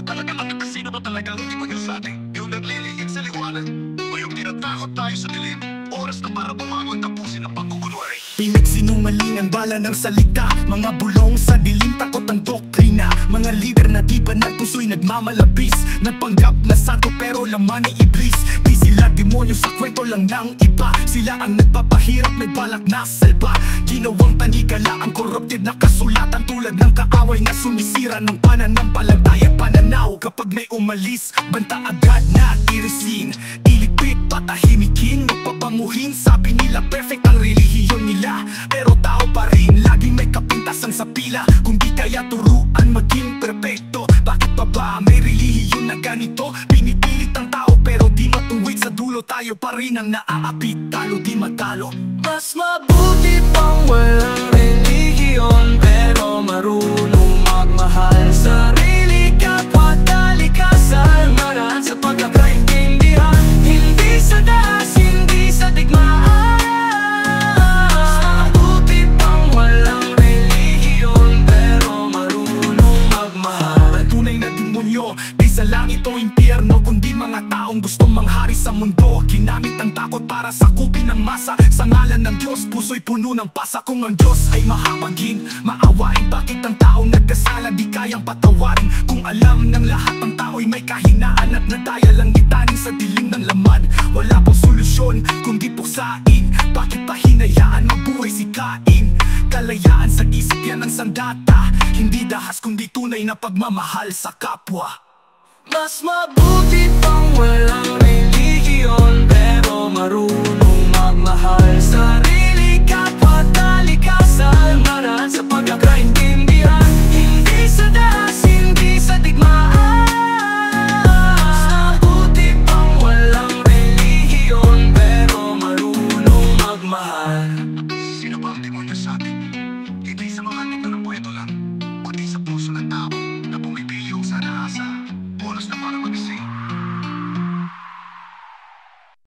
Talaga lang sino ba talagang hindi maging sa atin? Yung naglilihim sa liwanag o yung tinatakot tayo sa dilim? Oras na para bumangon, tapusin ang pagkukunwari. Pinig sinungaling ang bala ng salita, mga bulong sa dilim, takot ang doktrina. Mga lider na di ba nagpuso'y nagmamalabis, nagpanggap na santo pero laman ni iblis. Di sila demonyo, sa kwento lang ng iba. Sila ang nagpapahirap, may balak na salba. Ginawang tanikala ang corrupted na kasulatan, tulad ng kaaway na sumisira ng pananampalataya pananaw. Kapag may umalis, banta agad na irisin, iligpit, patahimikin, magpapanguhin. Sabi nila perfect ang relihiyon nila, pero tao pa rin, laging may kapintasan sa pila. Kung di kaya turuan maging perpekto, bakit pa ba may relihiyon na ganito? Pinipilit ang tao pero di matuwid, sa dulo tayo pa rin ang naaapit, talo di matalo. Mas mabuti pang walang relihiyon, pero marunong magmahal. Sarili kapwa talikasan, maraan sa pagkakaintindihan, hindi sa daas, hindi sa digmaan. Mas mabuti pang walang relihiyon, pero marunong magmahal. Ang tunay na demonyo, di sa langit o impyerno, kundi mga taong gustong manghari sa mundo. Ginamit ang takot para sakupin ang masa. Sa ngalan ng Diyos, puso'y puno ng pasa. Kung ang Diyos ay mahabagin, maawain, bakit ang taong nagkasala di kayang patawarin? Kung alam ng lahat ang tao'y may kahinaan at nadaya lang itanin sa dilim ng laman, wala pang solusyon kundi puksain. Bakit pa hinayaan mabuhay si Cain? Kalayaan sa isip yan ang sandata, hindi dahas kundi tunay na pagmamahal sa kapwa. Mas mabuti pang walang relihiyon, pero marunong magmahal. Sarili kapwa talikasan, maraan sa pagkakaintindihan,